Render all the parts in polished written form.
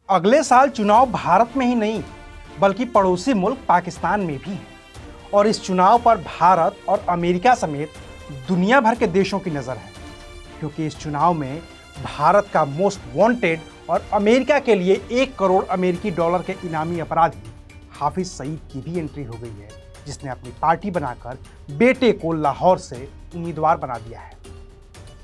अगले साल चुनाव भारत में ही नहीं बल्कि पड़ोसी मुल्क पाकिस्तान में भी है और इस चुनाव पर भारत और अमेरिका समेत दुनिया भर के देशों की नज़र है, क्योंकि इस चुनाव में भारत का मोस्ट वांटेड और अमेरिका के लिए 1 करोड़ अमेरिकी डॉलर के इनामी अपराधी हाफिज सईद की भी एंट्री हो गई है, जिसने अपनी पार्टी बनाकर बेटे को लाहौर से उम्मीदवार बना दिया है।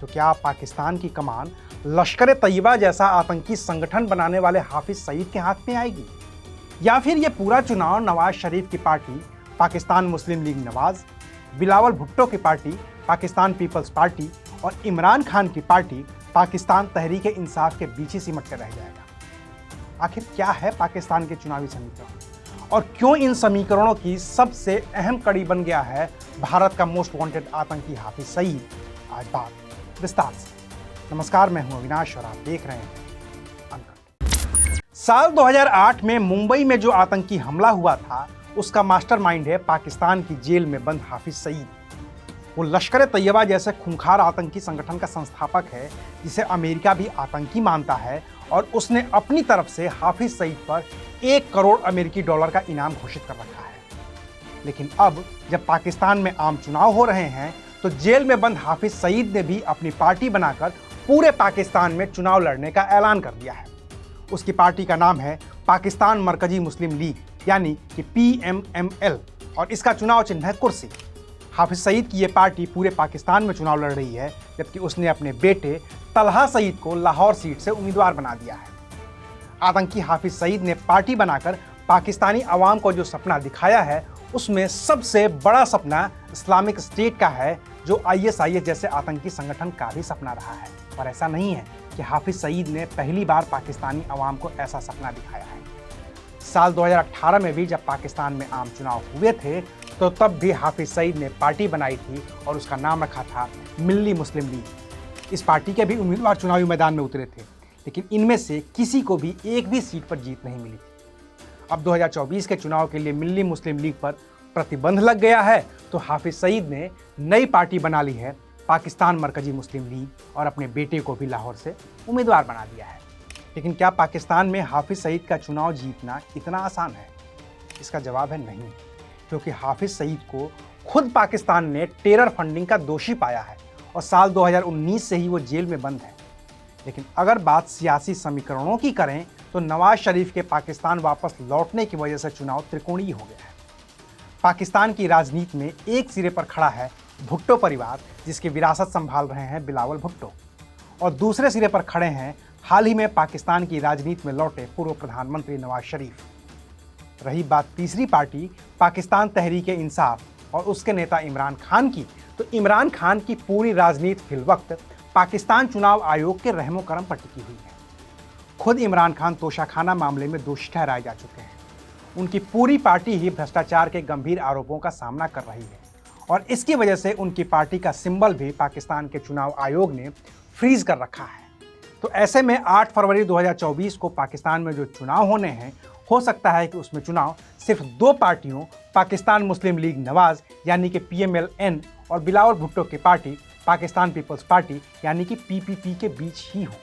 तो क्या पाकिस्तान की कमान लश्कर तैयबा जैसा आतंकी संगठन बनाने वाले हाफिज सईद के हाथ में आएगी, या फिर यह पूरा चुनाव नवाज शरीफ की पार्टी पाकिस्तान मुस्लिम लीग नवाज, बिलावल भुट्टो की पार्टी पाकिस्तान पीपल्स पार्टी और इमरान खान की पार्टी पाकिस्तान तहरीक इंसाफ के बीच ही सिमट कर रह जाएगा? आखिर क्या है पाकिस्तान के चुनावी समीकरण और क्यों इन समीकरणों की सबसे अहम कड़ी बन गया है भारत का मोस्ट वांटेड आतंकी हाफिज सईद? आज बात विस्तार से। नमस्कार, मैं हूं अविनाश और आप देख रहे हैं अनकट। साल 2008 में मुंबई में जो आतंकी हमला हुआ था उसका मास्टरमाइंड है पाकिस्तान की जेल में बंद हाफिज सईद। वो लश्कर तैयबा जैसे खूंखार आतंकी संगठन का संस्थापक है जिसे अमेरिका भी आतंकी मानता है, और उसने अपनी तरफ से हाफिज सईद पर 1 करोड़ अमेरिकी डॉलर का इनाम घोषित कर रखा है। लेकिन अब जब पाकिस्तान में आम चुनाव हो रहे हैं तो जेल में बंद हाफिज सईद ने भी अपनी पार्टी बनाकर पूरे पाकिस्तान में चुनाव लड़ने का ऐलान कर दिया है। उसकी पार्टी का नाम है पाकिस्तान मरकजी मुस्लिम लीग, यानी कि PMML, और इसका चुनाव चिन्ह है कुर्सी। हाफिज सईद की यह पार्टी पूरे पाकिस्तान में चुनाव लड़ रही है, जबकि उसने अपने बेटे तलहा सईद को लाहौर सीट से उम्मीदवार बना दिया है। आतंकी हाफिज सईद ने पार्टी बनाकर पाकिस्तानी अवाम को जो सपना दिखाया है उसमें सबसे बड़ा सपना इस्लामिक स्टेट का है, जो ISIS जैसे आतंकी संगठन का भी सपना रहा है। पर ऐसा नहीं है कि हाफिज सईद ने पहली बार पाकिस्तानी अवाम को ऐसा सपना दिखाया है। साल 2018 में भी जब पाकिस्तान में आम चुनाव हुए थे तो तब भी हाफिज सईद ने पार्टी बनाई थी और उसका नाम रखा था मिल्ली मुस्लिम लीग। इस पार्टी के भी उम्मीदवार चुनावी मैदान में उतरे थे, लेकिन इनमें से किसी को भी एक भी सीट पर जीत नहीं मिली थी। अब 2024 के चुनाव के लिए मिल्ली मुस्लिम लीग पर प्रतिबंध लग गया है तो हाफिज सईद ने नई पार्टी बना ली है पाकिस्तान मरकजी मुस्लिम लीग, और अपने बेटे को भी लाहौर से उम्मीदवार बना दिया है। लेकिन क्या पाकिस्तान में हाफिज सईद का चुनाव जीतना इतना आसान है? इसका जवाब है नहीं, क्योंकि हाफिज सईद को खुद पाकिस्तान ने टेरर फंडिंग का दोषी पाया है और साल 2019 से ही वो जेल में बंद है। लेकिन अगर बात सियासी समीकरणों की करें तो नवाज शरीफ के पाकिस्तान वापस लौटने की वजह से चुनाव त्रिकोणीय हो गया है। पाकिस्तान की राजनीति में एक सिरे पर खड़ा है भुट्टो परिवार, जिसकी विरासत संभाल रहे हैं बिलावल भुट्टो, और दूसरे सिरे पर खड़े हैं हाल ही में पाकिस्तान की राजनीति में लौटे पूर्व प्रधानमंत्री नवाज शरीफ। रही बात तीसरी पार्टी पाकिस्तान तहरीक इंसाफ और उसके नेता इमरान खान की, तो इमरान खान की पूरी राजनीति फिलवक्त पाकिस्तान चुनाव आयोग के रहमो करम पर टिकी हुई है। खुद इमरान खान तोशाखाना मामले में दोषी ठहराए जा चुके हैं। उनकी पूरी पार्टी ही भ्रष्टाचार के गंभीर आरोपों का सामना कर रही है, और इसकी वजह से उनकी पार्टी का सिंबल भी पाकिस्तान के चुनाव आयोग ने फ्रीज कर रखा है। तो ऐसे में 8 फरवरी 2024 को पाकिस्तान में जो चुनाव होने हैं, हो सकता है कि उसमें चुनाव सिर्फ 2 पार्टियों पाकिस्तान मुस्लिम लीग नवाज यानी कि PMLN और बिलावल भुट्टो की पार्टी पाकिस्तान पीपल्स पार्टी यानी कि PPP के बीच ही हो।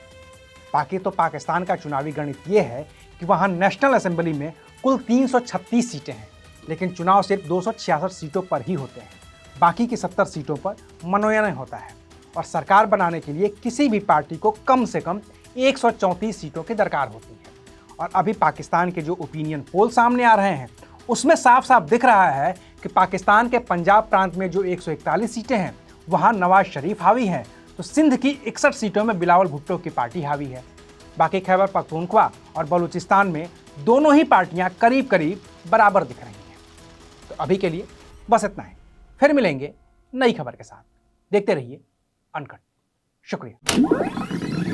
बाकी तो पाकिस्तान का चुनावी गणित ये है कि वहाँ नेशनल असेंबली में कुल 336 सीटें हैं, लेकिन चुनाव सिर्फ 266 सीटों पर ही होते हैं। बाकी की 70 सीटों पर मनोनयन होता है, और सरकार बनाने के लिए किसी भी पार्टी को कम से कम 134 सीटों की दरकार होती है। और अभी पाकिस्तान के जो ओपिनियन पोल सामने आ रहे हैं उसमें साफ साफ दिख रहा है कि पाकिस्तान के पंजाब प्रांत में जो 141 सीटें हैं वहाँ नवाज शरीफ हावी हैं, तो सिंध की 61 सीटों में बिलावल भुट्टो की पार्टी हावी है। बाकी खैबर पख्तूनख्वा और बलूचिस्तान में दोनों ही पार्टियां करीब करीब बराबर दिख रही हैं। तो अभी के लिए बस इतना ही, फिर मिलेंगे नई खबर के साथ। देखते रहिए अनकट। शुक्रिया।